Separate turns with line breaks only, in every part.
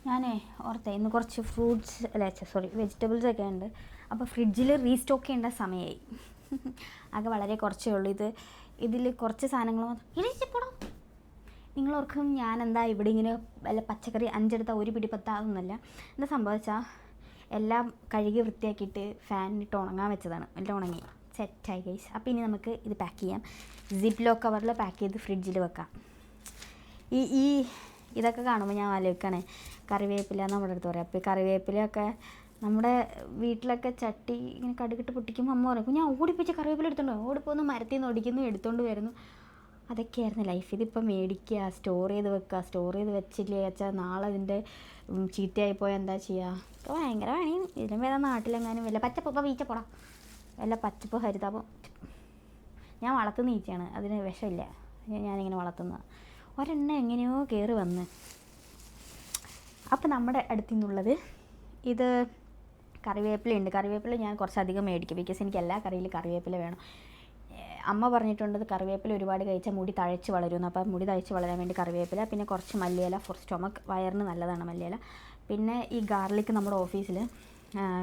ഞാനേ ഓർത്തേ ഇന്ന് കുറച്ച് ഫ്രൂട്ട്സ് വെജിറ്റബിൾസ് ഒക്കെ ഉണ്ട്. അപ്പോൾ ഫ്രിഡ്ജിൽ റീസ്റ്റോക്ക് ചെയ്യേണ്ട സമയമായി. ആകെ വളരെ കുറച്ചേ ഉള്ളൂ. ഇതിൽ കുറച്ച് സാധനങ്ങൾ ഇടിച്ചപ്പോഴോ നിങ്ങളോർക്കും ഞാനെന്താ ഇവിടെ ഇങ്ങനെ വല്ല പച്ചക്കറി 5 എടുത്താൽ 1 പിടി 10 ആകുന്നല്ല. എന്താ സംഭവിച്ചാൽ എല്ലാം കഴുകി വൃത്തിയാക്കിയിട്ട് ഫാനിട്ട് ഉണങ്ങാൻ വെച്ചതാണ്. എല്ലാം ഉണങ്ങി സെറ്റായി ഗൈസ്. അപ്പോൾ ഇനി നമുക്ക് ഇത് പാക്ക് ചെയ്യാം. സിപ്പ് ലോക്ക് കവറിൽ പാക്ക് ചെയ്ത് ഫ്രിഡ്ജിൽ വെക്കാം. ഈ ഇതൊക്കെ കാണുമ്പോൾ ഞാൻ ആലോചിക്കുകയാണ്, കറിവേപ്പില നമ്മുടെ അടുത്ത് പറയാം. അപ്പോൾ ഈ കറിവേപ്പിലയൊക്കെ നമ്മുടെ വീട്ടിലൊക്കെ ചട്ടി ഇങ്ങനെ കടുകിട്ട് പൊട്ടിക്കുമ്പോൾ അമ്മ പറയും, ഞാൻ ഓടിപ്പിച്ച് കറിവേപ്പില എടുത്തോണ്ടോ, ഓടിപ്പോന്ന് മരത്തിൽ നിന്ന് ഒടിക്കുന്നു, എടുത്തുകൊണ്ട് വരുന്നു. അതൊക്കെയായിരുന്നു ലൈഫ്. ഇതിപ്പോൾ മേടിക്കുക, സ്റ്റോർ ചെയ്ത് വെക്കുക. സ്റ്റോർ ചെയ്ത് വെച്ചില്ലേ വെച്ചാൽ നാളെ അതിൻ്റെ ചീത്തയായിപ്പോയാൽ എന്താ ചെയ്യുക? അപ്പോൾ ഭയങ്കര പണിയും. ഇതിലും വേറെ നാട്ടിലെങ്ങാനും വല്ല പച്ചപ്പ് വീച്ചപ്പോടാ വല്ല പച്ചപ്പ് ഹരിതാപം. ഞാൻ വളർത്തുന്ന ഈച്ചയാണ്, അതിന് വിഷമില്ല. ഞാനിങ്ങനെ വളർത്തുന്ന ഒരെണ്ണ എങ്ങനെയോ കയറി വന്ന്. അപ്പോൾ നമ്മുടെ അടുത്തു നിന്നുള്ളത് ഇത് കറിവേപ്പിലയുണ്ട്. കറിവേപ്പില ഞാൻ കുറച്ചധികം മേടിക്കും, ബിക്കോസ് എനിക്ക് എല്ലാ കറിയിലും കറിവേപ്പില വേണം. അമ്മ പറഞ്ഞിട്ടുണ്ട് കറിവേപ്പില ഒരുപാട് കഴിച്ചാൽ മുടി തഴച്ച് വളരുമെന്ന്. അപ്പോൾ മുടി തഴച്ച് വളരാൻ വേണ്ടി കറിവേപ്പില, പിന്നെ കുറച്ച് മല്ലിയില ഫോർ സ്റ്റൊമക്ക്, വയറിന് നല്ലതാണ് മല്ലിയില. പിന്നെ ഈ ഗാർലിക് നമ്മുടെ ഓഫീസിൽ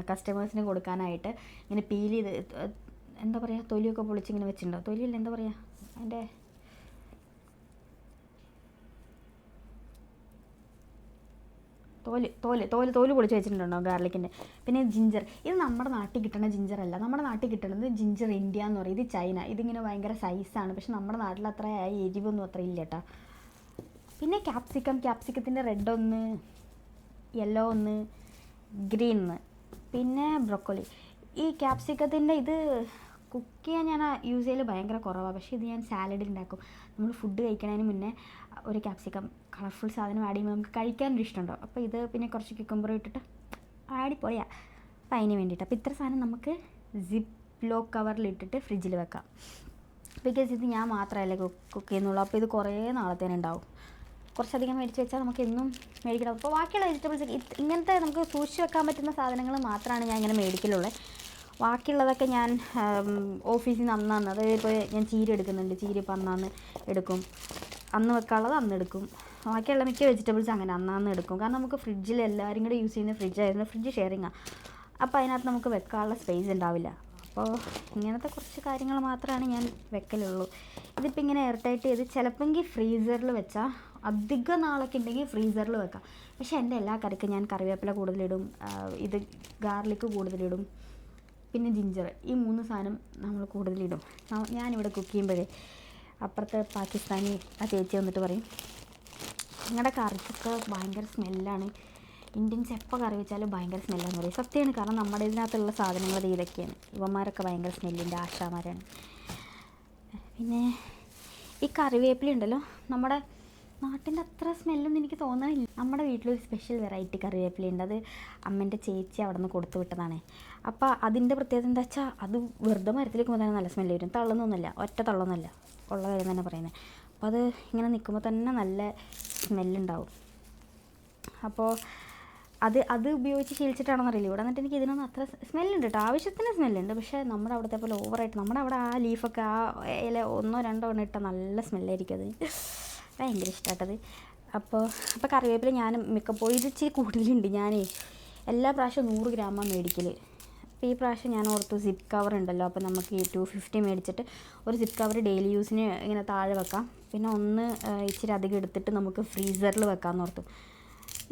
കസ്റ്റമേഴ്സിന് കൊടുക്കാനായിട്ട് ഇങ്ങനെ പീൽ ചെയ്ത് എന്താ പറയുക, തൊലിയൊക്കെ പൊളിച്ചിങ്ങനെ വെച്ചിട്ടുണ്ടോ, തൊലിയല്ല എന്താ പറയുക അതിൻ്റെ തോല് പൊളിച്ച് വെച്ചിട്ടുണ്ടോ ഗാർലിക്കിൻ്റെ. പിന്നെ ജിഞ്ചർ, ഇത് നമ്മുടെ നാട്ടിൽ കിട്ടുന്ന ജിഞ്ചർ അല്ല. നമ്മുടെ നാട്ടിൽ കിട്ടുന്നത് ജിഞ്ചർ ഇന്ത്യ എന്ന് പറയും. ഇത് ചൈന. ഇതിങ്ങനെ ഭയങ്കര സൈസാണ്, പക്ഷെ നമ്മുടെ നാട്ടിൽ അത്ര എരിവൊന്നും അത്ര ഇല്ല കേട്ടോ. പിന്നെ ക്യാപ്സിക്കത്തിൻ്റെ റെഡ് ഒന്ന്, യെല്ലോ ഒന്ന്, ഗ്രീൻ ഒന്ന്, പിന്നെ ബ്രൊക്കോളി. ഈ ക്യാപ്സിക്കത്തിൻ്റെ ഇത് കുക്ക് ചെയ്യാൻ ഞാൻ യൂസ് ചെയ്യൽ ഭയങ്കര കുറവാണ്, പക്ഷേ ഇത് ഞാൻ സാലഡിൽ ഉണ്ടാക്കും. നമ്മൾ ഫുഡ് കഴിക്കുന്നതിന് മുന്നേ ഒരു ക്യാപ്സിക്കം കളർഫുൾ സാധനം ആഡ് ചെയ്യുമ്പോൾ നമുക്ക് കഴിക്കാനൊരു ഇഷ്ടമുണ്ടാവും. അപ്പോൾ ഇത് പിന്നെ കുറച്ച് ക്യുക്കമ്പർ ഇട്ടിട്ട് ആടിപ്പോയാൽ അപ്പം അതിന് വേണ്ടിയിട്ട്. അപ്പോൾ ഇത്ര സാധനം നമുക്ക് സിപ്പ് ലോക്ക് കവറിലിട്ടിട്ട് ഫ്രിഡ്ജിൽ വെക്കാം. ബിക്കോസ് ഇത് ഞാൻ മാത്രമല്ലേ കുക്ക് ചെയ്യുന്നുള്ളൂ. അപ്പോൾ ഇത് കുറേ നാളത്തേനുണ്ടാവും. കുറച്ചധികം മേടിച്ച് വെച്ചാൽ നമുക്ക് എന്നും മേടിക്കണം. അപ്പോൾ ബാക്കിയുള്ള വെജിറ്റബിൾസ് ഇങ്ങനത്തെ നമുക്ക് സൂക്ഷിച്ച് വെക്കാൻ പറ്റുന്ന സാധനങ്ങൾ മാത്രമാണ് ഞാൻ ഇങ്ങനെ മേടിക്കലുള്ളത്. ബാക്കിയുള്ളതൊക്കെ ഞാൻ ഓഫീസിൽ നിന്ന് അന്നാന്ന്, അതായത് ഇപ്പോൾ ഞാൻ ചീര എടുക്കുന്നുണ്ട്, ചീര ഇപ്പോൾ അന്നാന്ന് എടുക്കും, അന്ന് വെക്കാനുള്ളത് അന്ന് എടുക്കും. ബാക്കിയുള്ള മിക്ക വെജിറ്റബിൾസ് അങ്ങനെ അന്നാന്ന് എടുക്കും. കാരണം നമുക്ക് ഫ്രിഡ്ജിൽ എല്ലാവരും കൂടെ യൂസ് ചെയ്യുന്ന ഫ്രിഡ്ജായിരുന്നു, ഫ്രിഡ്ജ് ഷെയറിങ്ങാണ്. അപ്പോൾ അതിനകത്ത് നമുക്ക് വെക്കാനുള്ള സ്പേസ് ഉണ്ടാവില്ല. അപ്പോൾ ഇങ്ങനത്തെ കുറച്ച് കാര്യങ്ങൾ മാത്രമാണ് ഞാൻ വെക്കലുള്ളൂ. ഇതിപ്പോൾ ഇങ്ങനെ എയർടൈറ്റ് ചെയ്ത് ചിലപ്പോൾ ഫ്രീസറിൽ വെച്ചാൽ അധികം നാളൊക്കെ ഉണ്ടെങ്കിൽ ഫ്രീസറിൽ വെക്കാം. പക്ഷേ എൻ്റെ എല്ലാ കറിക്കും ഞാൻ കറിവേപ്പില കൂടുതലിടും, ഇത് ഗാർലിക്ക് കൂടുതലിടും, പിന്നെ ജിഞ്ചർ. ഈ 3 സാധനം നമ്മൾ കൂടുതലിടും. ഞാനിവിടെ കുക്ക് ചെയ്യുമ്പോഴേ അപ്പുറത്തെ പാകിസ്ഥാനി ആ ചേച്ചി വന്നിട്ട് പറയും, നിങ്ങളുടെ കറിക്കൊക്കെ ഭയങ്കര സ്മെല്ലാണ്, ഇന്ത്യൻസ് എപ്പോൾ കറി വെച്ചാലും ഭയങ്കര സ്മെല്ലാന്ന് പറയും. സത്യമാണ്, കാരണം നമ്മുടെ ഇതിനകത്തുള്ള സാധനങ്ങൾ ഇതൊക്കെയാണ്. ഇവന്മാരൊക്കെ ഭയങ്കര സ്മെല്ലിൻ്റെ ആശാമാരാണ്. പിന്നെ ഈ കറിവേപ്പില ഉണ്ടല്ലോ, നമ്മുടെ നാട്ടിൻ്റെ അത്ര സ്മെല്ലൊന്നും എനിക്ക് തോന്നാനില്ല. നമ്മുടെ വീട്ടിലൊരു സ്പെഷ്യൽ വെറൈറ്റി കറിവേപ്പിലയുണ്ട്. അത് അമ്മേൻ്റെ ചേച്ചി അവിടെ നിന്ന് കൊടുത്തു വിട്ടതാണ്. അപ്പോൾ അതിൻ്റെ പ്രത്യേകത എന്താ വെച്ചാൽ അത് വെറുതെ മരത്തിലേക്ക് പോകുമ്പോൾ തന്നെ നല്ല സ്മെല്ല് വരും. തള്ളുന്നൊന്നുമല്ല, ഒറ്റ തള്ളൊന്നുമല്ല, ഉള്ള കാര്യം തന്നെ പറയുന്നത്. അപ്പോൾ അത് ഇങ്ങനെ നിൽക്കുമ്പോൾ തന്നെ നല്ല സ്മെല്ലുണ്ടാവും. അപ്പോൾ അത് ഉപയോഗിച്ച് ശീലിച്ചിട്ടാണെന്ന് അറിയില്ല. ഇവിടെ വന്നിട്ട് എനിക്ക് ഇതിനൊന്നും അത്ര സ്മെല്ലുണ്ട് കേട്ടോ, ആവശ്യത്തിന് സ്മെല്ലുണ്ട്. പക്ഷേ നമ്മുടെ അവിടുത്തെ പോലെ ഓവറായിട്ട്, നമ്മുടെ അവിടെ ആ ലീഫൊക്കെ ആ ഇല 1 2 എണ്ണം ഇട്ടാൽ നല്ല സ്മെല്ലായിരിക്കും. അത് ഭയങ്കര ഇഷ്ടമായിട്ടത്. അപ്പോൾ കറിവേപ്പില ഞാൻ മിക്കപ്പോഴും ഇത് ഇച്ചിരി കൂടുതലുണ്ട്. ഞാൻ എല്ലാ പ്രാവശ്യവും 100 ഗ്രാമാണ് മേടിക്കൽ. അപ്പോൾ ഈ പ്രാവശ്യം ഞാൻ ഓർത്തു സിപ്പ് കവർ ഉണ്ടല്ലോ, അപ്പോൾ നമുക്ക് 250 മേടിച്ചിട്ട് ഒരു സിപ്പ് കവർ ഡെയിലി യൂസിന് ഇങ്ങനെ താഴെ വെക്കാം, പിന്നെ ഒന്ന് ഇച്ചിരി അധികം എടുത്തിട്ട് നമുക്ക് ഫ്രീസറിൽ വെക്കാമെന്ന് ഓർത്തു.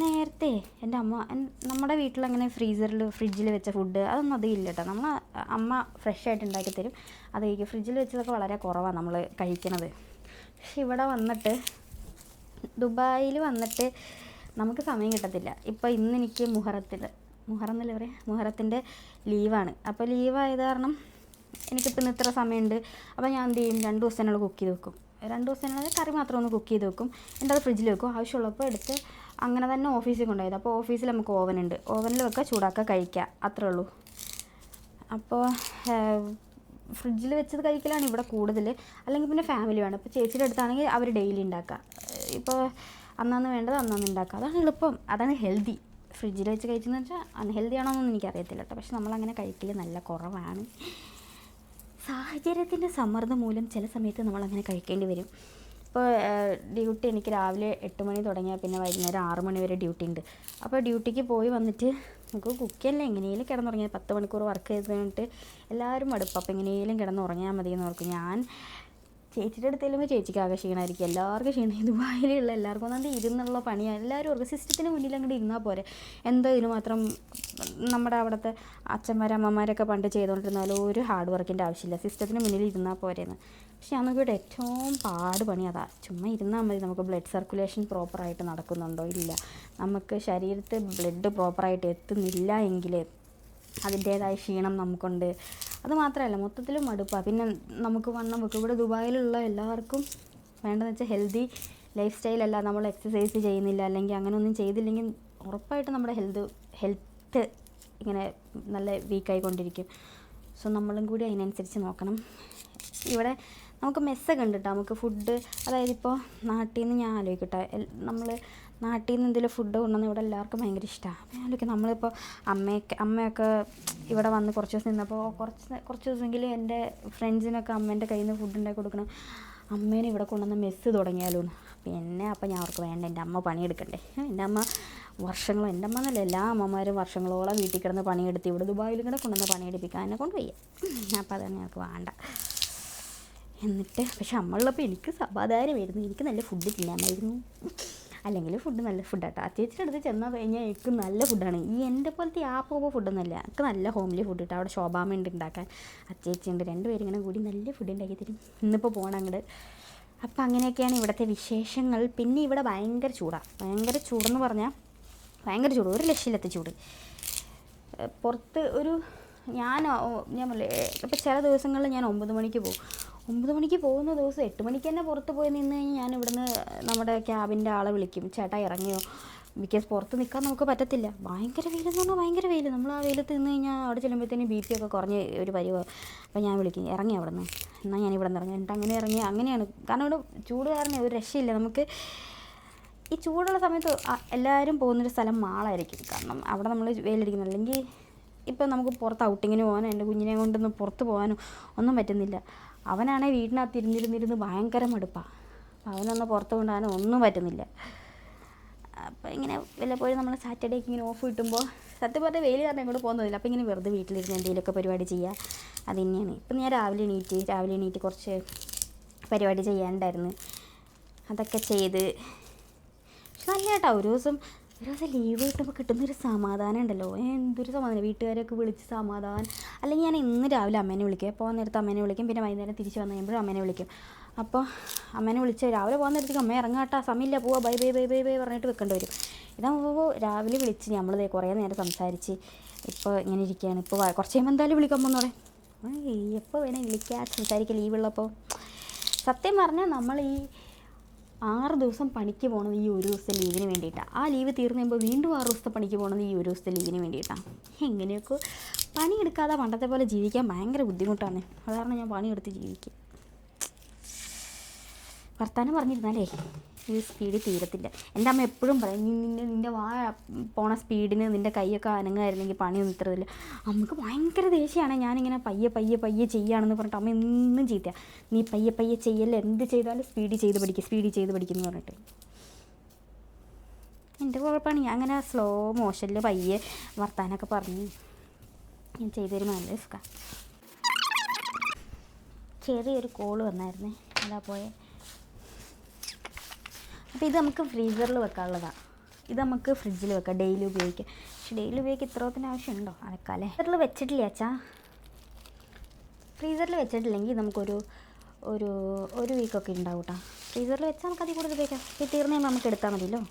നേരത്തെ എൻ്റെ അമ്മ നമ്മുടെ വീട്ടിലങ്ങനെ ഫ്രിഡ്ജിൽ വെച്ച ഫുഡ് അതൊന്നും അധികം ഇല്ല കേട്ടോ. അമ്മ ഫ്രഷ് ആയിട്ട് ഉണ്ടാക്കി തരും, അത് കഴിക്കും. ഫ്രിഡ്ജിൽ വെച്ചതൊക്കെ വളരെ കുറവാണ് നമ്മൾ കഴിക്കണത്. പക്ഷെ ഇവിടെ വന്നിട്ട് ദുബായിൽ വന്നിട്ട് നമുക്ക് സമയം കിട്ടത്തില്ല. ഇപ്പോൾ ഇന്ന് എനിക്ക് മുഹറത്തിൻ്റെ ലീവാണ്. അപ്പോൾ ലീവായത് കാരണം എനിക്കിപ്പോൾ ഇന്ന് ഇത്ര സമയമുണ്ട്. അപ്പോൾ ഞാൻ എന്ത് ചെയ്യും, 2 ദിവസത്തിനുള്ളിൽ കുക്ക് ചെയ്ത് വെക്കും. 2 ദിവസത്തിനുള്ളിൽ കറി മാത്രം ഒന്ന് കുക്ക് ചെയ്ത് വെക്കും, എന്നിട്ട് അത് ഫ്രിഡ്ജിൽ വെക്കും. ആവശ്യമുള്ളപ്പോൾ എടുത്ത് അങ്ങനെ തന്നെ ഓഫീസിൽ കൊണ്ടുപോയത്. അപ്പോൾ ഓഫീസിൽ നമുക്ക് ഓവനുണ്ട്, ഓവനിൽ വെക്കുക, ചൂടാക്കുക, കഴിക്കുക, അത്രേ ഉള്ളൂ. അപ്പോൾ ഫ്രിഡ്ജിൽ വെച്ചത് കഴിക്കലാണ് ഇവിടെ കൂടുതൽ. അല്ലെങ്കിൽ പിന്നെ ഫാമിലി വേണം. ഇപ്പോൾ ചേച്ചിയുടെ അടുത്താണെങ്കിൽ അവർ ഡെയിലി ഉണ്ടാക്കുക. ഇപ്പോൾ അന്നന്ന് വേണ്ടത് അന്നന്ന് ഉണ്ടാക്കുക, അതാണ് എളുപ്പം, അതാണ് ഹെൽത്തി. ഫ്രിഡ്ജിൽ വെച്ച് കഴിച്ചെന്ന് വെച്ചാൽ അൺഹെൽത്തി ആണോന്നൊന്നും എനിക്കറിയത്തില്ല കേട്ടോ. പക്ഷെ നമ്മളങ്ങനെ കഴിക്കൽ നല്ല കുറവാണ്. സാഹചര്യത്തിൻ്റെ സമ്മർദ്ദം മൂലം ചില സമയത്ത് നമ്മളങ്ങനെ കഴിക്കേണ്ടി വരും. ഇപ്പോൾ ഡ്യൂട്ടി എനിക്ക് രാവിലെ 8 മണി തുടങ്ങിയാൽ പിന്നെ വൈകുന്നേരം 6 മണി വരെ ഡ്യൂട്ടി ഉണ്ട്. അപ്പോൾ ഡ്യൂട്ടിക്ക് പോയി വന്നിട്ട് നമുക്ക് കുക്കല്ലേ എങ്ങനെയും കിടന്നുറങ്ങിയാൽ 10 മണിക്കൂർ വർക്ക് ചെയ്ത് കഴിഞ്ഞിട്ട് എല്ലാവരും മടുപ്പം. അപ്പോൾ എങ്ങനെയും കിടന്നുറങ്ങിയാൽ മതി എന്ന് ഓർക്കും. ഞാൻ ചേച്ചിയുടെ അടുത്തേലും ചേച്ചിക്ക് ആകെ ക്ഷീണമായിരിക്കും, എല്ലാവർക്കും ക്ഷീണം. ദുബായിലുള്ള എല്ലാവർക്കും ഒന്നാണ്ട് ഇരുന്നുള്ള പണിയാണ്. എല്ലാവരും ഓർക്കും സിസ്റ്റത്തിന് മുന്നിൽ അങ്ങോട്ട് ഇരുന്നാൽ പോരെ, എന്തോ ഇതിന് മാത്രം. നമ്മുടെ അവിടുത്തെ അമ്മമാരൊക്കെ പണ്ട് ചെയ്തുകൊണ്ടിരുന്നാലും ഒരു ഹാർഡ് വർക്കിൻ്റെ ആവശ്യമില്ല, സിസ്റ്റത്തിന് മുന്നിൽ ഇരുന്നാൽ പോരെയെന്ന്. പക്ഷെ നമുക്കിവിടെ ഏറ്റവും പാട് പണി അതാ. ചുമ്മാ ഇരുന്നാൽ മതി. നമുക്ക് ബ്ലഡ് സർക്കുലേഷൻ പ്രോപ്പറായിട്ട് നടക്കുന്നുണ്ടോ ഇല്ല, നമുക്ക് ശരീരത്തിൽ ബ്ലഡ് പ്രോപ്പറായിട്ട് എത്തുന്നില്ല എങ്കിൽ അതിൻ്റേതായ ക്ഷീണം നമുക്കുണ്ട്. അതുമാത്രമല്ല മൊത്തത്തിലും മടുപ്പാണ്. പിന്നെ നമുക്ക് വണ്ണം വെക്കും. ഇവിടെ ദുബായിലുള്ള എല്ലാവർക്കും വേണ്ടതെന്ന് വെച്ചാൽ ഹെൽത്തി ലൈഫ് സ്റ്റൈലല്ല. നമ്മൾ എക്സസൈസ് ചെയ്യുന്നില്ല അല്ലെങ്കിൽ അങ്ങനെ ഒന്നും ചെയ്തില്ലെങ്കിൽ ഉറപ്പായിട്ടും നമ്മുടെ ഹെൽത്ത് ഇങ്ങനെ നല്ല വീക്കായിക്കൊണ്ടിരിക്കും. സോ നമ്മളും കൂടി അതിനനുസരിച്ച് നോക്കണം. ഇവിടെ നമുക്ക് മെസ്സൊക്കെ ഉണ്ട് കേട്ടോ, നമുക്ക് ഫുഡ്. അതായത് ഇപ്പോൾ നാട്ടിൽ നിന്ന് ഞാൻ ആലോചിക്കട്ടെ, നമ്മൾ നാട്ടിൽ നിന്ന് എന്തെങ്കിലും ഫുഡ് കൊണ്ടുവന്ന് ഇവിടെ എല്ലാവർക്കും ഭയങ്കര ഇഷ്ടമാണ്. അപ്പോൾ ഞാൻ ആലോചിക്കും നമ്മളിപ്പോൾ അമ്മയൊക്കെ ഇവിടെ വന്ന് കുറച്ച് ദിവസം നിന്നപ്പോൾ കുറച്ച് ദിവസമെങ്കിലും എൻ്റെ ഫ്രണ്ട്സിനൊക്കെ അമ്മേൻ്റെ കയ്യിൽ നിന്ന് ഫുഡ് ഉണ്ടാക്കി കൊടുക്കണം. അമ്മേനെ ഇവിടെ കൊണ്ടുവന്ന് മെസ്സ് തുടങ്ങിയാലോ. പിന്നെ അപ്പോൾ ഞാൻ അവർക്ക് വേണ്ട, എൻ്റെ അമ്മ പണിയെടുക്കണ്ടേ. എൻ്റെ അമ്മ വർഷങ്ങളോ, എൻ്റെ അമ്മ എന്നല്ല എല്ലാ അമ്മമാരും വർഷങ്ങളോളം വീട്ടിൽ കിടന്ന് പണിയെടുത്ത് ഇവിടെ ദുബായിലും കൂടെ കൊണ്ടുവന്ന് പണിയെടുപ്പിക്കാൻ എന്നെ കൊണ്ട് വയ്യ. അപ്പോൾ അതാണ് ഞങ്ങൾക്ക് വേണ്ട. എന്നിട്ട് പക്ഷെ നമ്മളുള്ളപ്പോൾ എനിക്ക് സമാധാനമായിരുന്നു, എനിക്ക് നല്ല ഫുഡ് തിന്നാമായിരുന്നു. അല്ലെങ്കിൽ ഫുഡ് നല്ല ഫുഡാട്ടോ. ചേച്ചിയുടെ അടുത്ത് ചെന്നാൽ കഴിഞ്ഞാൽ എനിക്ക് നല്ല ഫുഡാണ്. ഈ എൻ്റെ പോലത്തെ പോകുമ്പോൾ ഫുഡൊന്നുമല്ല, എനിക്ക് നല്ല ഹോംലി ഫുഡ് കിട്ടും. അവിടെ ശോഭാമ ഉണ്ട് ഉണ്ടാക്കാൻ, അച്ചേച്ചിയുണ്ട്, രണ്ടുപേരും ഇങ്ങനെ കൂടി നല്ല ഫുഡ് ഉണ്ടാക്കി തരും. ഇന്നിപ്പോൾ പോകണം അങ്ങോട്ട്. അപ്പം അങ്ങനെയൊക്കെയാണ് ഇവിടുത്തെ വിശേഷങ്ങൾ. പിന്നെ ഇവിടെ ഭയങ്കര ചൂടാണ്. ഭയങ്കര ചൂടെന്ന് പറഞ്ഞാൽ ഭയങ്കര ചൂട്, ഒരു ലക്ഷ്യമില്ലാത്ത ചൂട്. പുറത്ത് ഞാൻ പറഞ്ഞില്ലേ, ഇപ്പോൾ ചില ദിവസങ്ങളിൽ ഞാൻ 9 മണിക്ക് പോകും. 9 മണിക്ക് പോകുന്ന ദിവസം 8 മണിക്ക് തന്നെ പുറത്ത് പോയി നിന്ന് കഴിഞ്ഞാൽ ഞാൻ ഇവിടുന്ന് നമ്മുടെ ക്യാബിൻ്റെ ആളെ വിളിക്കും, ചേട്ടാ ഇറങ്ങിയോ. ബിക്കോസ് പുറത്ത് നിൽക്കാൻ നമുക്ക് പറ്റത്തില്ല. ഭയങ്കര വെയിലെന്ന് പറഞ്ഞാൽ ഭയങ്കര വെയിൽ. നമ്മൾ ആ വെയിലത്ത് നിന്ന് കഴിഞ്ഞാൽ അവിടെ ചെല്ലുമ്പോഴത്തേനും BP ഒക്കെ കുറഞ്ഞ് ഒരു പരിവോ. അപ്പോൾ ഞാൻ വിളിക്കും, ഇറങ്ങി അവിടെ നിന്ന്, എന്നാൽ ഞാൻ ഇവിടെ നിന്ന് ഇറങ്ങി. എന്നിട്ട് അങ്ങനെ ഇറങ്ങി. അങ്ങനെയാണ്. കാരണം ഇവിടെ ചൂട് കാരണം ഒരു രക്ഷയില്ല നമുക്ക്. ഈ ചൂടുള്ള സമയത്ത് എല്ലാവരും പോകുന്നൊരു സ്ഥലം മാളായിരിക്കും. കാരണം അവിടെ നമ്മൾ വെയിലടിക്കുന്നത്. അല്ലെങ്കിൽ ഇപ്പോൾ നമുക്ക് പുറത്ത് ഔട്ടിങ്ങിന് പോകാനോ എൻ്റെ കുഞ്ഞിനെ കൊണ്ടൊന്നും പുറത്ത് പോകാനോ ഒന്നും പറ്റുന്നില്ല. അവനാണെങ്കിൽ വീടിനകത്ത് ഇരുന്നിരുന്നിരുന്ന് ഭയങ്കര മടുപ്പാണ്. അപ്പോൾ അവനൊന്ന് പുറത്ത് കൊണ്ടുപോകാനോ ഒന്നും പറ്റുന്നില്ല. അപ്പോൾ ഇങ്ങനെ വല്ലപ്പോഴും നമ്മൾ സാറ്റർഡേക്ക് ഇങ്ങനെ ഓഫ് കിട്ടുമ്പോൾ സത്യം പറഞ്ഞാൽ വെയിൽ കാരണം ഇങ്ങോട്ട് പോകുന്നതില്ല. അപ്പോൾ ഇങ്ങനെ വെറുതെ വീട്ടിലിരുന്ന് എന്തെങ്കിലുമൊക്കെ പരിപാടി ചെയ്യുക, അത് തന്നെയാണ്. ഇപ്പം ഞാൻ രാവിലെ എണീറ്റ് കുറച്ച് പരിപാടി ചെയ്യാനുണ്ടായിരുന്നു, അതൊക്കെ ചെയ്ത്. പക്ഷെ നല്ല കേട്ടോ, ഒരു ദിവസം ലീവ് കിട്ടുമ്പോൾ കിട്ടുന്നൊരു സമാധാനം ഉണ്ടല്ലോ. എന്തൊരു സമാധാനം. വീട്ടുകാരെയൊക്കെ വിളിച്ച് സമാധാനം. അല്ലെങ്കിൽ ഞാൻ ഇന്ന് രാവിലെ അമ്മേനെ വിളിക്കും, പോകാൻ നേരത്ത് അമ്മേനെ വിളിക്കും, പിന്നെ വൈകുന്നേരം തിരിച്ച് വന്നു കഴിയുമ്പോഴും അമ്മേനെ വിളിക്കും. അപ്പോൾ അമ്മേനെ വിളിച്ച് രാവിലെ പോകാൻ നേരത്തേക്ക് അമ്മ ഇറങ്ങാട്ടാ, സമയമില്ല, പോവാ, bye bye bye bye bye പറഞ്ഞിട്ട് വെക്കേണ്ടി വരും. ഇതാകുമ്പോൾ രാവിലെ വിളിച്ച് നമ്മളിത് കുറേ നേരം സംസാരിച്ച് ഇപ്പോൾ ഇങ്ങനെ ഇരിക്കുകയാണ്. ഇപ്പോൾ കുറച്ച് കഴിയുമ്പോൾ എന്തായാലും വിളിക്കാൻ പോകുന്നോടെ, എപ്പോൾ വേണേൽ വിളിക്കുക, സംസാരിക്കുക ലീവുള്ളപ്പോൾ. സത്യം പറഞ്ഞാൽ നമ്മൾ ഈ 6 ദിവസം പണിക്ക് പോകണത് ഈ ഒരു ദിവസത്തെ ലീവിന് വേണ്ടിയിട്ടാണ്. ആ ലീവ് തീർന്നു കഴിയുമ്പോൾ വീണ്ടും 6 ദിവസത്തെ പണിക്ക് പോകണത് ഈ ഒരു ദിവസത്തെ ലീവിന് വേണ്ടിയിട്ടാണ്. എങ്ങനെയൊക്കെ പണിയെടുക്കാതെ പണ്ടത്തെ പോലെ ജീവിക്കാൻ ഭയങ്കര ബുദ്ധിമുട്ടാണ്. അതാണ് ഞാൻ പണിയെടുത്ത് ജീവിക്കുക. വർത്താനം പറഞ്ഞിരുന്നാലേ ഈ സ്പീഡിൽ തീരത്തില്ല. എൻ്റെ അമ്മ എപ്പോഴും പറയും, നിൻ്റെ പോണ സ്പീഡിന് നിൻ്റെ കൈയൊക്കെ അനങ്ങായിരുന്നെങ്കിൽ പണിയൊന്നും ഇത്രയില്ല. അമ്മക്ക് ഭയങ്കര ദേഷ്യമാണ് ഞാനിങ്ങനെ പയ്യെ ചെയ്യുകയാണെന്ന് പറഞ്ഞിട്ട് അമ്മ എന്നും ചീത്ത. നീ പയ്യെ ചെയ്യല്ല, എന്ത് ചെയ്താലും സ്പീഡിൽ ചെയ്ത് പഠിക്കുന്നു പറഞ്ഞിട്ട്. എൻ്റെ കുഴപ്പമാണ്, ഞാൻ അങ്ങനെ സ്ലോ മോഷനിൽ പയ്യെ വർത്താനമൊക്കെ പറഞ്ഞ് ഞാൻ ചെയ്തു തരുമ്പോൾ നല്ല റിസ്ക്കാണ്. ചെറിയൊരു കോള് വന്നായിരുന്നേ, അതാ പോയെ. അപ്പോൾ ഇത് നമുക്ക് ഫ്രീസറിൽ വെക്കാനുള്ളതാണ്. ഇത് നമുക്ക് ഫ്രിഡ്ജിൽ വെക്കാം, ഡെയിലി ഉപയോഗിക്കാം. പക്ഷെ ഡെയിലി ഉപയോഗിക്കാൻ ഇത്രത്തിന് ആവശ്യമുണ്ടോ അതൊക്കെ? ഫ്രീസറിൽ വെച്ചിട്ടില്ല അച്ഛാ. ഫ്രീസറിൽ വെച്ചിട്ടില്ലെങ്കിൽ നമുക്കൊരു ഒരു വീക്കൊക്കെ ഉണ്ടാവും കേട്ടോ. ഫ്രീസറിൽ വെച്ചാൽ നമുക്ക് അതിൽ കൂടുതൽ ഉപയോഗിക്കാം. ഇത് തീർന്നു കഴിയുമ്പോൾ നമുക്ക് എടുത്താൽ മതിയല്ലോ.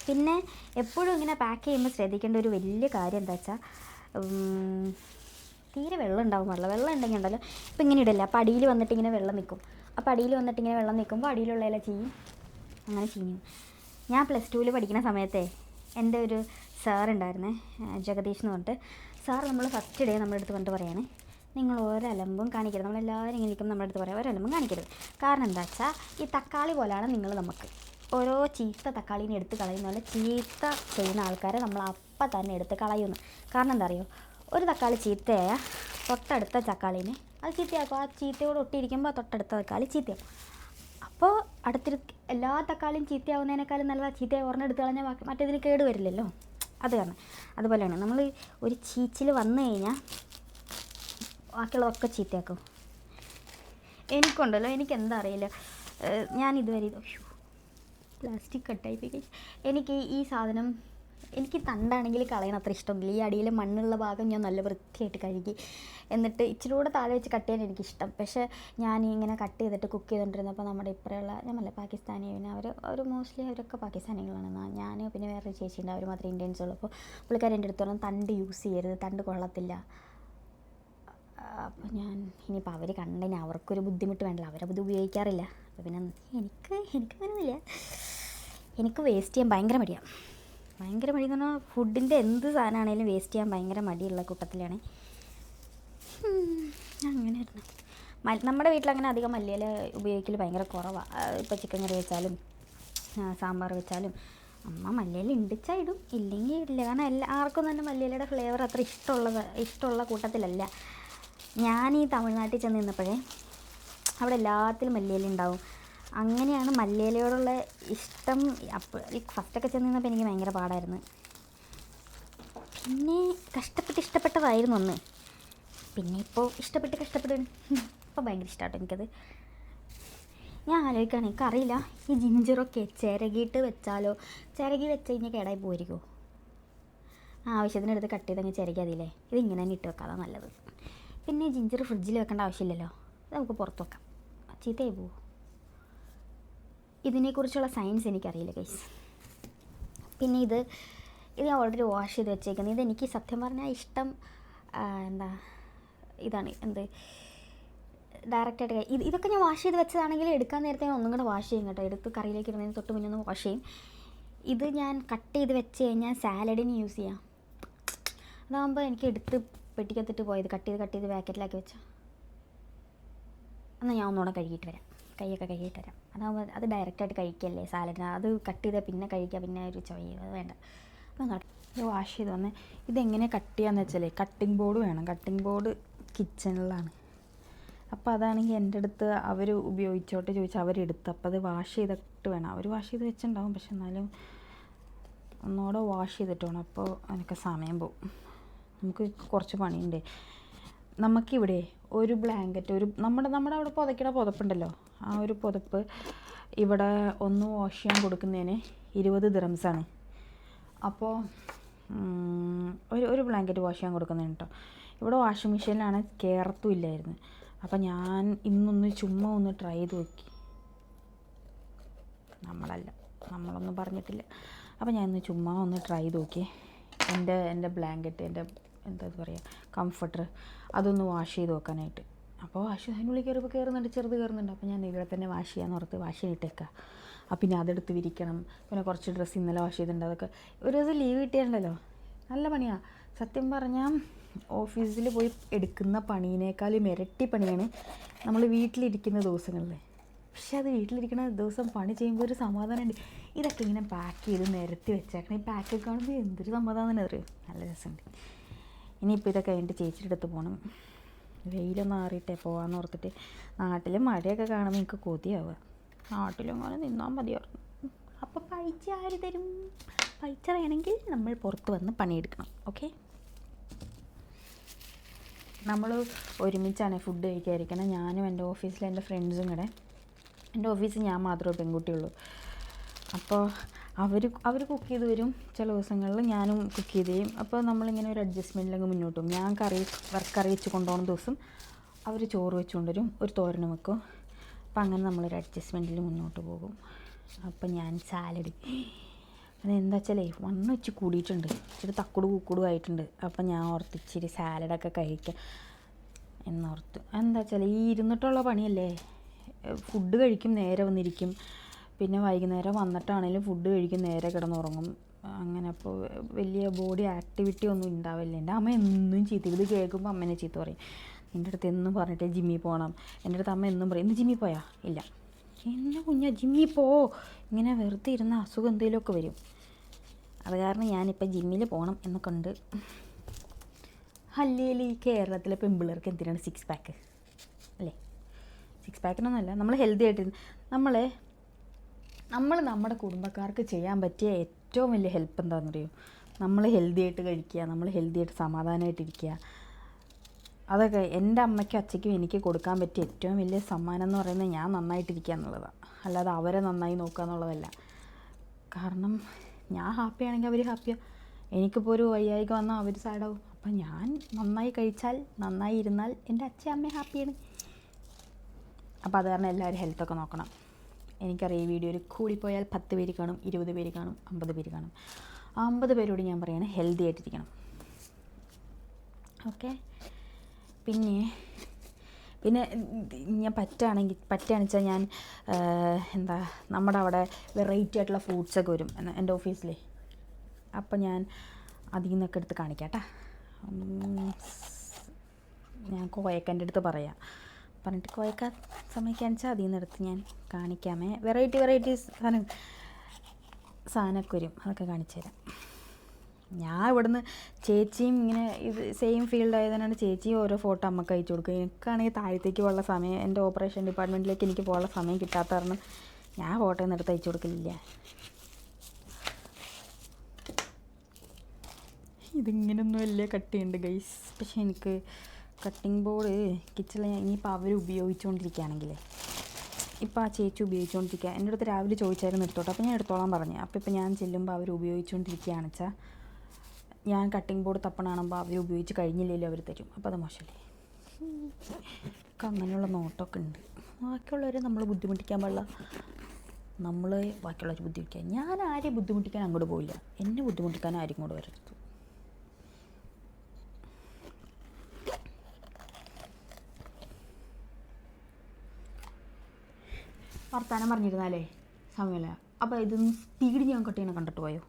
പിന്നെ എപ്പോഴും ഇങ്ങനെ പാക്ക് ചെയ്യുമ്പോൾ ശ്രദ്ധിക്കേണ്ട ഒരു വലിയ കാര്യം എന്താ വെച്ചാൽ, തീരെ വെള്ളം ഉണ്ടാവും. വെള്ളം ഉണ്ടെങ്കിൽ ഉണ്ടല്ലോ, ഇപ്പോൾ ഇങ്ങനെ ഇടല്ല, അപ്പോൾ അടിയിൽ വന്നിട്ട് ഇങ്ങനെ വെള്ളം നിൽക്കും. അപ്പോൾ അടിയിൽ വന്നിട്ട് ഇങ്ങനെ വെള്ളം നിൽക്കുമ്പോൾ അടിയിലുള്ളതെല്ലാം ചെയ്യും, അങ്ങനെ ചെയ്യും. ഞാൻ +2 പഠിക്കുന്ന സമയത്തെ എൻ്റെ ഒരു സാറുണ്ടായിരുന്നേ, ജഗദീഷ് എന്ന് പറഞ്ഞിട്ട് സാർ. നമ്മൾ ഫസ്റ്റ് ഡേ നമ്മുടെ അടുത്ത് പറഞ്ഞിട്ട് പറയാണ്, നിങ്ങൾ ഒരലമ്പും കാണിക്കരുത്. നമ്മളെല്ലാവരും ഇങ്ങനെ ഇരിക്കും, നമ്മുടെ അടുത്ത് പറയാം ഒരലമ്പും കാണിക്കരുത്. കാരണം എന്താ വെച്ചാൽ ഈ തക്കാളി പോലെയാണ് നിങ്ങൾ. നമുക്ക് ഓരോ ചീത്ത തക്കാളീനെ എടുത്ത് കളയുന്ന പോലെ ചീത്ത ചെയ്യുന്ന ആൾക്കാരെ നമ്മൾ അപ്പം തന്നെ എടുത്ത് കളയുന്നു. കാരണം എന്താ അറിയോ, ഒരു തക്കാളി ചീത്തയായ തൊട്ടടുത്ത തക്കാളീനെ അത് ചീത്തയാക്കും. ആ ചീത്തയോട് ഒട്ടിയിരിക്കുമ്പോൾ തൊട്ടടുത്ത തക്കാളി ചീത്തയാക്കും. അപ്പോൾ എല്ലാ തക്കാളിയും ചീത്തയാവുന്നതിനേക്കാളും നല്ല ചീത്തയായി ഒരെണ്ണം എടുത്ത് കളഞ്ഞാൽ മറ്റേതിന് കേട് വരില്ലല്ലോ. അത് കാരണം അതുപോലെയാണ് നമ്മൾ ഒരു ചീച്ചിൽ വന്നു കഴിഞ്ഞാൽ ബാക്കിയുള്ളതൊക്കെ ചീത്തയാക്കും. എനിക്കുണ്ടല്ലോ, എനിക്കെന്താ അറിയില്ല, ഞാൻ ഇതുവരെ പ്ലാസ്റ്റിക് കട്ടായി. എനിക്ക് ഈ സാധനം, എനിക്ക് തണ്ടാണെങ്കിൽ കളയണം അത്ര ഇഷ്ടമൊന്നുമില്ല. ഈ അടിയിലെ മണ്ണുള്ള ഭാഗം ഞാൻ നല്ല വൃത്തിയായിട്ട് കഴുകി എന്നിട്ട് ഇച്ചിരി കൂടെ താഴെ വെച്ച് കട്ട് ചെയ്യാൻ എനിക്കിഷ്ടം. പക്ഷേ ഞാൻ ഇങ്ങനെ കട്ട് ചെയ്തിട്ട് കുക്ക് ചെയ്തുകൊണ്ടിരുന്നപ്പോൾ നമ്മുടെ ഇപ്പറയുള്ള നമ്മളെ പാകിസ്ഥാനി, പിന്നെ അവർ മോസ്റ്റ്ലി അവരൊക്കെ പാകിസ്ഥാനികളാണ്. ഞാൻ പിന്നെ വേറൊരു ചേച്ചിയുണ്ട്, അവർ മാത്രമേ ഇന്ത്യൻസ് ഉള്ളൂ. അപ്പോൾ പുള്ളിക്കാരൻ എൻ്റെ അടുത്ത് പറഞ്ഞു തണ്ട് യൂസ് ചെയ്യരുത്, തണ്ട് കൊള്ളത്തില്ല. അപ്പോൾ ഞാൻ ഇനിയിപ്പോൾ അവർ കണ്ടതിന് അവർക്കൊരു ബുദ്ധിമുട്ട് വേണ്ടല്ലോ, അവരത് ഉപയോഗിക്കാറില്ല. അപ്പോൾ പിന്നെ എനിക്കങ്ങനെയൊന്നുമില്ല. എനിക്ക് വേസ്റ്റ് ചെയ്യാൻ ഭയങ്കര മടിയാണ്. ഭയങ്കര മടി എന്ന് പറഞ്ഞാൽ ഫുഡിൻ്റെ എന്ത് സാധനമാണെങ്കിലും വേസ്റ്റ് ചെയ്യാൻ ഭയങ്കര മടിയുള്ള കൂട്ടത്തിലാണ്. അങ്ങനെയായിരുന്നു. നമ്മുടെ വീട്ടിലങ്ങനെ അധികം മല്ലിയില ഉപയോഗിക്കൽ ഭയങ്കര കുറവാണ്. ഇപ്പോൾ ചിക്കൻ കറി വെച്ചാലും സാമ്പാർ വെച്ചാലും അമ്മ മല്ലിയില ഇണ്ടിച്ചാൽ ഇടും, ഇല്ലെങ്കിൽ ഇല്ല. കാരണം ആർക്കും തന്നെ മല്ലിയിലയുടെ ഫ്ലേവർ അത്ര ഇഷ്ടമുള്ള കൂട്ടത്തിലല്ല. ഞാൻ ഈ തമിഴ്നാട്ടിൽ ചെന്ന് നിന്നപ്പോഴേ അവിടെ എല്ലാത്തിലും മല്ലിയില ഉണ്ടാവും. അങ്ങനെയാണ് മല്ലിയിലയോടുള്ള ഇഷ്ടം. അപ്പോൾ ഫസ്റ്റൊക്കെ ചെന്ന് നിന്നപ്പോൾ എനിക്ക് ഭയങ്കര പാടായിരുന്നു. പിന്നെ ഇഷ്ടപ്പെട്ടതായിരുന്നു ഒന്ന്. പിന്നെ ഇപ്പോൾ കഷ്ടപ്പെടുകയാണ്. ഇപ്പോൾ ഭയങ്കര ഇഷ്ടമാട്ടോ എനിക്കത്. ഞാൻ ആലോചിക്കുകയാണ്, എനിക്കറിയില്ല ഈ ജിഞ്ചറൊക്കെ ചിരകിയിട്ട് വെച്ചാലോ, ചിരകി വെച്ച് കഴിഞ്ഞാൽ കേടായി പോയിരിക്കുമോ? ആവശ്യത്തിനെടുത്ത് കട്ട് ചെയ്തങ്ങ് ചിരകി അതില്ലേ, ഇതിങ്ങനെ തന്നെ ഇട്ട് വെക്കാതെ നല്ലത്. പിന്നെ ജിഞ്ചർ ഫ്രിഡ്ജിൽ വെക്കേണ്ട ആവശ്യമില്ലല്ലോ, നമുക്ക് പുറത്ത് വെക്കാം. ചീത്തയായി പോവും. ഇതിനെക്കുറിച്ചുള്ള സയൻസ് എനിക്കറിയില്ല ഗൈസ്. പിന്നെ ഇത് ഞാൻ ഓൾറെഡി വാഷ് ചെയ്ത് വെച്ചേക്കുന്നത്. ഇതെനിക്ക് സത്യം പറഞ്ഞാൽ ഇഷ്ടം ഇതാണ്, ഡയറക്റ്റായിട്ട് ഇതൊക്കെ ഞാൻ വാഷ് ചെയ്ത് വെച്ചതാണെങ്കിൽ എടുക്കാൻ നേരത്തെ ഞാൻ ഒന്നും കൂടെ വാഷ് ചെയ്യും കേട്ടോ. എടുത്ത് കറിയിലേക്ക് ഇടുന്നതിന് തൊട്ട് മുന്നേ ഒന്ന് വാഷ് ചെയ്യും. ഇത് ഞാൻ കട്ട് ചെയ്ത് വെച്ച് കഴിഞ്ഞാൽ സാലഡിന് യൂസ് ചെയ്യാം. അതാകുമ്പോൾ എനിക്ക് എടുത്ത് പെട്ടിക്കത്തിട്ട് പോയത് കട്ട് ചെയ്ത് പാക്കറ്റിലാക്കി വെച്ചാൽ എന്നാൽ ഞാൻ ഒന്നുകൂടെ കഴുകിയിട്ട് വരാം, കൈയൊക്കെ കഴുകിയിട്ട് വരാം. അതാകുമ്പോൾ അത് ഡയറക്റ്റായിട്ട് കഴിക്കല്ലേ സാലഡിന്. അത് കട്ട് ചെയ്താൽ പിന്നെ കഴിക്കുക, പിന്നെ ഒരു ചൊയ്യ, അത് വേണ്ട. ഇത് വാഷ് ചെയ്ത് വന്നേ. ഇതെങ്ങനെ കട്ട് ചെയ്യാന്ന് വെച്ചാലേ കട്ടിംഗ് ബോർഡ് വേണം. കട്ടിംഗ് ബോർഡ് കിച്ചണിലാണ്. അപ്പോൾ അതാണെങ്കിൽ എൻ്റെ അടുത്ത് അവർ ഉപയോഗിച്ചോട്ട് ചോദിച്ചാൽ അവരെടുത്ത്. അപ്പോൾ അത് വാഷ് ചെയ്തിട്ട് വേണം. അവർ വാഷ് ചെയ്ത് വെച്ചിട്ടുണ്ടാവും, പക്ഷെ എന്നാലും ഒന്നുകൂടെ വാഷ് ചെയ്തിട്ട് വേണം. അപ്പോൾ എനിക്ക് സമയം പോകും, നമുക്ക് കുറച്ച് പണിയുണ്ട്. നമുക്കിവിടെ ഒരു ബ്ലാങ്കറ്റ്, നമ്മുടെ അവിടെ പുതയ്ക്കണ പുതപ്പുണ്ടല്ലോ, ആ ഒരു പുതപ്പ് ഇവിടെ ഒന്ന് വാഷ് ചെയ്യാൻ കൊടുക്കുന്നതിന് 20 ദിറംസാണ്. അപ്പോൾ ഒരു ബ്ലാങ്കറ്റ് വാഷ് ചെയ്യാൻ കൊടുക്കുന്നതിന് കേട്ടോ. ഇവിടെ വാഷിംഗ് മെഷീനിലാണ്, കയറത്തും ഇല്ലായിരുന്നു. അപ്പോൾ ഞാൻ ഇന്നൊന്ന് ചുമ്മാ ഒന്ന് ട്രൈ ചെയ്ത് നോക്കി. നമ്മളൊന്നും പറഞ്ഞിട്ടില്ല. അപ്പോൾ ഞാൻ ഇന്ന് ചുമ്മാ ഒന്ന് ട്രൈ ചെയ്ത് നോക്കി. എൻ്റെ ബ്ലാങ്കറ്റ്, എൻ്റെ എന്താ പറയുക, കംഫർട്ടർ, അതൊന്ന് വാഷ് ചെയ്ത് നോക്കാനായിട്ട്. അപ്പോൾ അതിനുള്ളിൽ കയറിയപ്പോൾ ചെറുത് കയറുന്നുണ്ട്. അപ്പോൾ ഞാൻ ഇവിടെ തന്നെ വാഷ് ചെയ്യാമെന്ന് ഓർത്ത് വാഷ് ചെയ്തിട്ടേക്കാം. പിന്നെ അതെടുത്ത് വിരിക്കണം. പിന്നെ കുറച്ച് ഡ്രസ്സ് ഇന്നലെ വാഷ് ചെയ്തിട്ടുണ്ട്. അതൊക്കെ ഒരു ദിവസം ലീവ് കിട്ടിയിട്ടുണ്ടല്ലോ, നല്ല പണിയാണ്. സത്യം പറഞ്ഞാൽ ഓഫീസിൽ പോയി എടുക്കുന്ന പണീനേക്കാളും ഇരട്ടി പണിയാണ് നമ്മൾ വീട്ടിലിരിക്കുന്ന ദിവസങ്ങളിൽ. പക്ഷെ അത് വീട്ടിലിരിക്കുന്ന ദിവസം പണി ചെയ്യുമ്പോൾ ഒരു സമാധാനമുണ്ട്. ഇതൊക്കെ ഇങ്ങനെ പാക്ക് ചെയ്ത് നിരത്തി വെച്ചേക്കണം. ഈ പാക്കൊക്കെ കാണുമ്പോൾ എന്തൊരു സമാധാനം അറിയും, നല്ല രസമുണ്ട്. ഇനിയിപ്പോൾ ഇതൊക്കെ കഴിഞ്ഞിട്ട് ചേച്ചിയുടെ അടുത്ത് പോകണം. വെയിലൊന്നും മാറിയിട്ടേ പോകാമെന്ന് ഓർത്തിട്ട്. നാട്ടിൽ മഴയൊക്കെ കാണുമ്പോൾ എനിക്ക് കൊതിയാവുക. നാട്ടിലും അങ്ങനെ നിന്നാൽ മതിയായിരുന്നു. അപ്പോൾ പൈസ ആര് തരും? പൈസ വേണമെങ്കിൽ നമ്മൾ പുറത്ത് വന്ന് പണിയെടുക്കണം. ഓക്കെ, നമ്മൾ ഒരുമിച്ചാണ് ഫുഡ് കഴിക്കാതിരിക്കണം. ഞാനും എൻ്റെ ഓഫീസിലെ എൻ്റെ ഫ്രണ്ട്സും കൂടെ. എൻ്റെ ഓഫീസിൽ ഞാൻ മാത്രമേ പെൺകുട്ടിയുള്ളൂ. അപ്പോൾ അവർ കുക്ക് ചെയ്ത് വരും. ചില ദിവസങ്ങളിൽ ഞാനും കുക്ക് ചെയ്ത് ചെയ്യും. അപ്പോൾ നമ്മളിങ്ങനെ ഒരു അഡ്ജസ്റ്റ്മെൻറ്റിലങ്ങ് മുന്നോട്ട് പോകും. ഞാൻ കറി വെച്ച് കൊണ്ടുപോകുന്ന ദിവസം അവർ ചോറ് വെച്ച് കൊണ്ടുവരും, ഒരു തോരനും വെക്കും. അപ്പം അങ്ങനെ നമ്മളൊരു അഡ്ജസ്റ്റ്മെൻറ്റിൽ മുന്നോട്ട് പോകും. അപ്പം ഞാൻ സാലഡ്, അതെന്താ വെച്ചാലേ വണ്ണം വെച്ച് കൂടിയിട്ടുണ്ട്, ഇച്ചിരി തക്കുട് കൂക്കുടും ആയിട്ടുണ്ട്. അപ്പം ഞാൻ ഓർത്ത് ഇച്ചിരി സാലഡൊക്കെ കഴിക്കാം എന്നോർത്ത്. എന്താ വെച്ചാൽ ഈ ഇരുന്നിട്ടുള്ള പണിയല്ലേ, ഫുഡ് കഴിക്കും, നേരെ വന്നിരിക്കും. പിന്നെ വൈകുന്നേരം വന്നിട്ടാണെങ്കിലും ഫുഡ് കഴിക്കും, നേരെ കിടന്നുറങ്ങും. അങ്ങനെ അപ്പോൾ വലിയ ബോഡി ആക്ടിവിറ്റി ഒന്നും ഉണ്ടാവില്ല. എൻ്റെ അമ്മ എന്നും ചീത്ത, ഇത് കേൾക്കുമ്പോൾ അമ്മേനെ ചീത്ത പറയും. എൻ്റെ അടുത്ത് എന്നും പറഞ്ഞിട്ട് ജിമ്മിൽ പോകണം. എൻ്റെ അടുത്ത് അമ്മ എന്നും പറയും, ഇന്ന് ജിമ്മിൽ പോയാ? ഇല്ല. എന്നെ കുഞ്ഞാ ജിമ്മിൽ പോ, ഇങ്ങനെ വെറുതെ ഇരുന്ന അസുഖം എന്തെങ്കിലുമൊക്കെ വരും. അത് കാരണം ഞാനിപ്പോൾ ജിമ്മിൽ പോകണം എന്നൊക്കെ ഉണ്ട്. അല്ലെങ്കിൽ ഈ കേരളത്തിലെ പെൺപിള്ളേർക്ക് എന്തിനാണ് 6 പാക്ക്? അല്ലേ? 6 പാക്കിനൊന്നുമല്ല. നമ്മൾ ഹെൽത്തി ആയിട്ട് നമ്മൾ നമ്മുടെ കുടുംബക്കാർക്ക് ചെയ്യാൻ പറ്റിയ ഏറ്റവും വലിയ ഹെൽപ്പ് എന്താണെന്നറിയോ? നമ്മൾ ഹെൽത്തി ആയിട്ട് കഴിക്കുക, നമ്മൾ ഹെൽത്തി ആയിട്ട് സമാധാനമായിട്ടിരിക്കുക. അതൊക്കെ എൻ്റെ അമ്മയ്ക്കും അച്ഛയ്ക്കും എനിക്ക് കൊടുക്കാൻ പറ്റിയ ഏറ്റവും വലിയ സമ്മാനം എന്ന് പറയുന്നത് ഞാൻ നന്നായിട്ടിരിക്കുക എന്നുള്ളതാണ്. അല്ലാതെ അവരെ നന്നായി നോക്കുക എന്നുള്ളതല്ല. കാരണം ഞാൻ ഹാപ്പിയാണെങ്കിൽ അവർ ഹാപ്പിയാണ്. എനിക്കിപ്പോൾ ഒരു വയ്യായിക വന്നാൽ അവർ സാഡാവും. അപ്പം ഞാൻ നന്നായി കഴിച്ചാൽ, നന്നായി ഇരുന്നാൽ എൻ്റെ അച്ഛൻ അമ്മ ഹാപ്പിയാണ്. അപ്പോൾ അത് കാരണം എല്ലാവരും ഹെൽത്തൊക്കെ നോക്കണം. എനിക്കറിയാം ഈ വീഡിയോയിൽ കൂടിപ്പോയാൽ 10 പേര് കാണും, 20 പേര് കാണും, 50 പേര് കാണും. 50 പേരോട് ഞാൻ പറയുകയാണ് ഹെൽത്തി ആയിട്ടിരിക്കണം. ഓക്കെ. പിന്നെ ഞാൻ പറ്റുകയാണെന്ന് വെച്ചാൽ ഞാൻ നമ്മുടെ അവിടെ വെറൈറ്റി ആയിട്ടുള്ള ഫ്രൂട്ട്സൊക്കെ വരും എൻ്റെ ഓഫീസിൽ. അപ്പം ഞാൻ അതിൽ നിന്നൊക്കെ എടുത്ത് കാണിക്കാം കേട്ടോ. ഞാൻ കോയക്കൻ്റെ അടുത്ത് പറഞ്ഞിട്ട് കോയക്ക സമ്മതിക്കാന്ന് വെച്ചാൽ അതിൽ നിന്നെടുത്ത് ഞാൻ കാണിക്കാമേ. വെറൈറ്റി സാധനമൊക്കെ വരും, അതൊക്കെ കാണിച്ചു തരാം. ഞാൻ ഇവിടുന്ന് ചേച്ചിയും ഇങ്ങനെ ഇത് സെയിം ഫീൽഡ് ആയതിനാണ് ചേച്ചിയും ഓരോ ഫോട്ടോ അമ്മക്ക് അയച്ചു കൊടുക്കുക. എനിക്കാണെങ്കിൽ താഴത്തേക്ക് പോകാനുള്ള സമയം, എൻ്റെ ഓപ്പറേഷൻ ഡിപ്പാർട്ട്മെൻറ്റിലേക്ക് എനിക്ക് പോകാനുള്ള സമയം കിട്ടാത്ത കാരണം ഞാൻ ഫോട്ടോ ഒന്നും എടുത്ത് അയച്ചു കൊടുക്കലില്ല. ഇതിങ്ങനൊന്നും വലിയ കട്ടിയുണ്ട് ഗൈസ്. പക്ഷേ എനിക്ക് കട്ടിങ് ബോർഡ് കിച്ചണിൽ ഇനിയിപ്പോൾ അവർ ഉപയോഗിച്ചുകൊണ്ടിരിക്കുകയാണെങ്കിലേ, ഇപ്പോൾ ആ ചേച്ചി ഉപയോഗിച്ചുകൊണ്ടിരിക്കുക. എൻ്റെ അടുത്ത് രാവിലെ ചോദിച്ചായിരുന്നു എടുത്തോട്ടെ, അപ്പോൾ ഞാൻ എടുത്തോളാൻ പറഞ്ഞു. അപ്പോൾ ഇപ്പോൾ ഞാൻ ചെല്ലുമ്പോൾ അവർ ഉപയോഗിച്ചുകൊണ്ടിരിക്കുകയാണെന്ന് വെച്ചാൽ ഞാൻ കട്ടിങ് ബോർഡ് തപ്പണാകുമ്പോൾ അവർ ഉപയോഗിച്ച് കഴിഞ്ഞില്ലെങ്കിലും അവർ തരും. അപ്പോൾ അത് മോശമല്ലേ? അങ്ങനെയുള്ള നോട്ടമൊക്കെ ഉണ്ട്. ബാക്കിയുള്ളവരെ നമ്മൾ ബുദ്ധിമുട്ടിക്കാൻ പാടില്ല. നമ്മൾ ബാക്കിയുള്ളവർ ബുദ്ധിമുട്ടിക്കാൻ, ഞാൻ ആരെയും ബുദ്ധിമുട്ടിക്കാൻ അങ്ങോട്ട് പോയില്ല. എന്നെ ബുദ്ധിമുട്ടിക്കാൻ ആരും കൂടെ വരരുത്. വർത്താനം പറഞ്ഞിരുന്നാലേ സമയമില്ല. അപ്പോൾ ഇതൊന്ന് സ്പീഡ് ഞാൻ കട്ട് ചെയ്യണ കണ്ടിട്ട് പോയോ?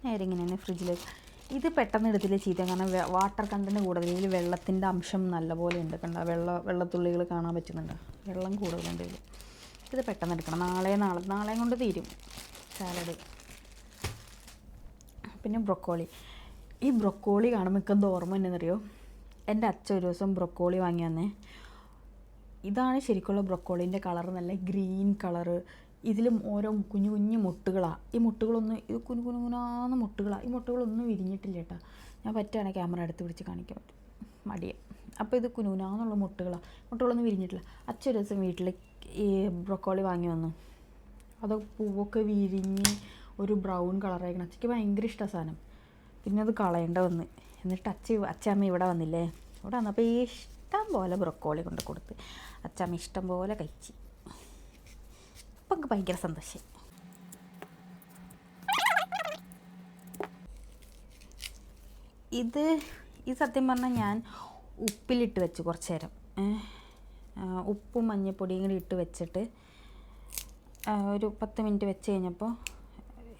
നേരെ ഇങ്ങനെ തന്നെ ഫ്രിഡ്ജിലേക്ക്. ഇത് പെട്ടെന്ന് എടുത്തില്ല ചീത്ത, കാരണം വാട്ടർ കണ്ടൻറ്റ് കൂടുതൽ, ഇതിൽ വെള്ളത്തിൻ്റെ അംശം നല്ലപോലെ ഉണ്ട്. കണ്ട വെള്ളത്തുള്ളികൾ കാണാൻ പറ്റുന്നുണ്ട്, വെള്ളം കൂടുതലുണ്ട് ഇതിൽ. ഇത് പെട്ടെന്ന് എടുക്കണം. നാളെ കൊണ്ട് തീരും സാലഡ്. പിന്നെ ബ്രൊക്കോളി. ഈ ബ്രൊക്കോളി കാണുമ്പോൾ എനിക്കെന്ത് ഓർമ്മ എന്നറിയോ? എൻ്റെ അച്ഛൻ ഒരു ദിവസം ബ്രൊക്കോളി വാങ്ങി വന്നേ. ഇതാണ് ശരിക്കുള്ള ബ്രൊക്കോളീൻ്റെ കളർ, നല്ല ഗ്രീൻ കളറ്. ഇതിലും ഓരോ കുഞ്ഞു കുഞ്ഞു മുട്ടുകളാണ്. ഈ മുട്ടുകളൊന്നും, ഇത് കുനുകുനാന്ന് മുട്ടുകളാണ്. ഈ മുട്ടുകളൊന്നും വിരിഞ്ഞിട്ടില്ല കേട്ടോ. ഞാൻ പറ്റുകയാണെങ്കിൽ ക്യാമറ അടുത്ത് പിടിച്ച് കാണിക്കാൻ പറ്റും, മടിയെ. അപ്പോൾ ഇത് കുനുകുനാന്നുള്ള മുട്ടുകളൊന്നും വിരിഞ്ഞിട്ടില്ല. അച്ഛൻ ഒരു ദിവസം വീട്ടിൽ ഈ ബ്രൊക്കോളി വാങ്ങി വന്നു. അത് പൂവൊക്കെ വിരിഞ്ഞ് ഒരു ബ്രൗൺ കളറായിരിക്കണം. അച്ഛയ്ക്ക് ഭയങ്കര ഇഷ്ടമാണ് സാധനം. പിന്നെ അത് കളയേണ്ട വന്ന്. എന്നിട്ട് അച്ഛമ്മ ഇവിടെ വന്നില്ലേ, ഇവിടെ വന്നപ്പോൾ ഈ ഇഷ്ടം പോലെ ബ്രൊക്കോളി കൊണ്ട് കൊടുത്ത് അച്ഛമ്മ ഇഷ്ടം പോലെ കഴിച്ച്. അപ്പം എനിക്ക് ഭയങ്കര സന്തോഷം. ഇത് സത്യം പറഞ്ഞാൽ ഞാൻ ഉപ്പിലിട്ട് വെച്ച് കുറച്ച് നേരം, ഉപ്പും മഞ്ഞൾപ്പൊടിയും കൂടി ഇട്ട് വെച്ചിട്ട് ഒരു 10 മിനിറ്റ് വെച്ച് കഴിഞ്ഞപ്പോൾ,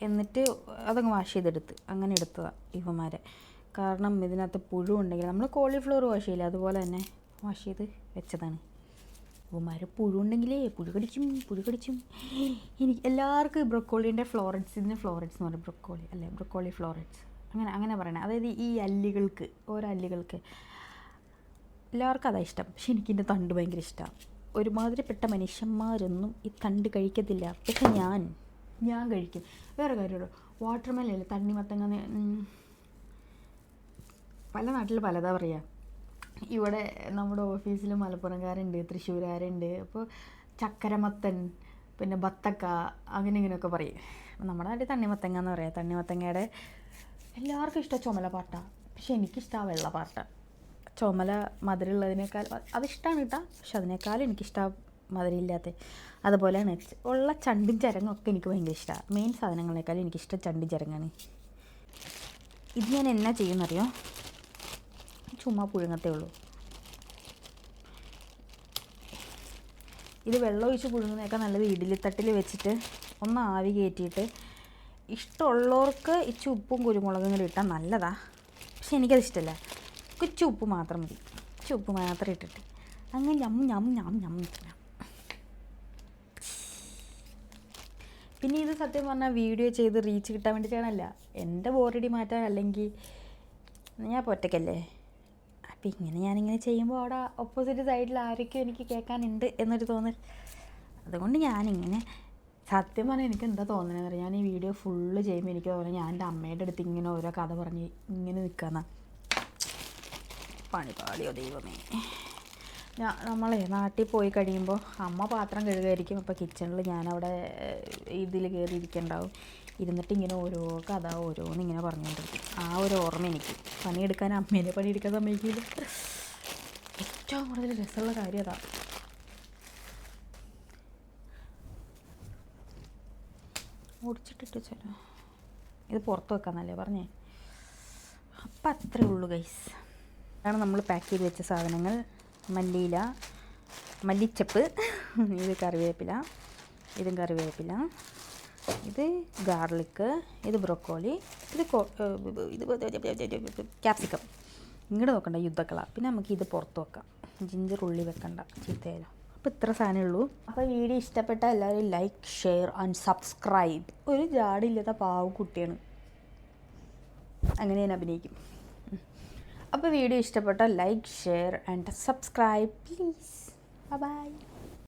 എന്നിട്ട് അതങ്ങ് വാഷ് ചെയ്തെടുത്ത് അങ്ങനെ എടുത്തതാണ് ഇവന്മാരെ. കാരണം ഇതിനകത്ത് പുഴു ഉണ്ടെങ്കിൽ, നമ്മൾ കോളിഫ്ലവർ വാഷ് ചെയ്യില്ല അതുപോലെ തന്നെ വാഷ് ചെയ്ത് വെച്ചതാണ്. ഇവന്മാർ പുഴു ഉണ്ടെങ്കിലേ പുഴു കടിച്ചും. എനിക്ക് എല്ലാവർക്കും ബ്രൊക്കോളീൻ്റെ ഫ്ലോററ്റ്സ്, ഇതിന് ഫ്ലോററ്റ്സ് എന്ന് പറയും, ബ്രൊക്കോളി അല്ലേ, ബ്രൊക്കോളി ഫ്ലോററ്റ്സ് അങ്ങനെ പറയണേ. അതായത് ഈ അല്ലികൾക്ക്, ഓരോ അല്ലികൾക്ക് എല്ലാവർക്കും അതാണ് ഇഷ്ടം. പക്ഷെ എനിക്കിൻ്റെ തണ്ട് ഭയങ്കര ഇഷ്ടമാണ്. ഒരുമാതിരിപ്പെട്ട മനുഷ്യന്മാരൊന്നും ഈ തണ്ട് കഴിക്കത്തില്ല, പക്ഷെ ഞാൻ കഴിക്കും. വേറെ കാര്യമുള്ളൂ, വാട്ടർമെലല്ലേ, തണ്ണിമത്തങ്ങ, പല നാട്ടിൽ പലതാ പറയുക. ഇവിടെ നമ്മുടെ ഓഫീസിൽ മലപ്പുറംകാരുണ്ട്, തൃശ്ശൂരുകാരുണ്ട്. അപ്പോൾ ചക്കരമത്തൻ, പിന്നെ ബത്തക്ക, ഇങ്ങനെയൊക്കെ പറയും. നമ്മുടെ നാട്ടിൽ തണ്ണിമത്തങ്ങ എന്ന് പറയാം. തണ്ണിമത്തങ്ങയുടെ എല്ലാവർക്കും ഇഷ്ടം ചുമല പാട്ട, പക്ഷെ എനിക്കിഷ്ടമാണ് വെള്ള പാട്ട. ചുമല മധുരമുള്ളതിനേക്കാൾ അതിഷ്ടമാണ് കേട്ടോ, പക്ഷെ അതിനേക്കാളും എനിക്കിഷ്ടം മധുരമില്ലാത്ത. അതുപോലെയാണ് ഉള്ള ചണ്ടും ചരങ്ങും ഒക്കെ എനിക്ക് ഭയങ്കര ഇഷ്ടമാണ്. മെയിൻ സാധനങ്ങളെക്കാളും എനിക്കിഷ്ടം ചണ്ടും ചരങ്ങാണ്. ഇത് ഞാൻ എന്നാ ചെയ്യുന്നറിയോ? ചുമ്മാ പുഴുങ്ങത്തേ ഉള്ളൂ. ഇത് വെള്ളം ഒഴിച്ച് പുഴുങ്ങുന്നതൊക്കെ നല്ലത് ഇഡ്ഡലിത്തട്ടിൽ വെച്ചിട്ട് ഒന്ന് ആവി കയറ്റിയിട്ട് ഇഷ്ടമുള്ളവർക്ക് ഇച്ചിരി ഉപ്പും കുരുമുളകും കൂടി ഇട്ടാൽ നല്ലതാണ്. പക്ഷെ എനിക്കത് ഇഷ്ടമല്ല. ഇച്ചിരി ഉപ്പ് മാത്രം മതി. ഇച്ചിരി ഉപ്പ് മാത്രം ഇട്ടിട്ട് അങ്ങനെ ഞം. പിന്നെ ഇത് സത്യം പറഞ്ഞാൽ വീഡിയോ ചെയ്ത് റീച്ച് കിട്ടാൻ വേണ്ടിയിട്ടാണല്ല, എൻ്റെ ബോറടി മാറ്റാൻ. അല്ലെങ്കിൽ ഞാൻ ഇപ്പോൾ ഒറ്റയ്ക്കല്ലേ, അപ്പം ഇങ്ങനെ ഞാനിങ്ങനെ ചെയ്യുമ്പോൾ അവിടെ ഓപ്പോസിറ്റ് സൈഡിൽ ആരൊക്കെയോ എനിക്ക് കേൾക്കാനുണ്ട് എന്നൊരു തോന്നൽ. അതുകൊണ്ട് ഞാനിങ്ങനെ സത്യം പറഞ്ഞാൽ എനിക്ക് എന്താ തോന്നുന്നതെന്ന് അറിയാം, ഞാൻ ഈ വീഡിയോ ഫുള്ള് ചെയ്യുമ്പോൾ എനിക്ക് തോന്നുന്നത് ഞാൻ എൻ്റെ അമ്മയുടെ അടുത്ത് ഇങ്ങനെ ഓരോ കഥ പറഞ്ഞ് ഇങ്ങനെ നിൽക്കാന്ന പണിപാടിയോ ദൈവമേ. നമ്മളെ നാട്ടിൽ പോയി കഴിയുമ്പോൾ അമ്മ പാത്രം കഴുകുമായിരിക്കും, അപ്പോൾ കിച്ചണിൽ ഞാനവിടെ ഇതിൽ കയറി ഇരിക്കണ്ടാവും, ഇരുന്നിട്ട് ഇങ്ങനെ ഓരോ കഥ ഓരോന്നിങ്ങനെ പറഞ്ഞുകൊണ്ടിരിക്കും. ആ ഒരു ഓർമ്മ എനിക്ക്. പണിയെടുക്കാൻ അമ്മേനെ പണിയെടുക്കാൻ സമ്മതിക്കില്ല. ഏറ്റവും കൂടുതൽ രസമുള്ള കാര്യം അതാണ്. ഓടിച്ചിട്ടിട്ട് വെച്ചാലോ, ഇത് പുറത്ത് വെക്കാന്നല്ലേ പറഞ്ഞേ. അപ്പം അത്രേ ഉള്ളൂ ഗൈസ്. ഇതാണ് നമ്മൾ പാക്ക് ചെയ്ത് വെച്ച സാധനങ്ങൾ. മല്ലിയില, മല്ലിച്ചപ്പ്, ഇത് കറിവേപ്പില, ഇതും കറിവേപ്പില, ഇത് ഗാർലിക്ക്, ഇത് ബ്രൊക്കോളി, ഇത് ക്യാപ്സിക്കം. ഇങ്ങോട്ട് നോക്കണ്ട യുദ്ധക്കള. പിന്നെ നമുക്ക് ഇത് പുറത്ത് വെക്കാം. ജിഞ്ചർ ഉള്ളി വെക്കണ്ട, ചീത്തയാലോ. അപ്പോൾ ഇത്ര സാധനമേ ഉള്ളൂ. അപ്പോൾ വീഡിയോ ഇഷ്ടപ്പെട്ട എല്ലാവരും ലൈക്ക്, ഷെയർ ആൻഡ് സബ്സ്ക്രൈബ്. ഒരു ജാടിയില്ലാത്ത പാവ കുട്ടിയാണ്, അങ്ങനെ ഞാൻ അഭിനയിക്കും. അപ്പോൾ വീഡിയോ ഇഷ്ടപ്പെട്ട like, share and subscribe please. By.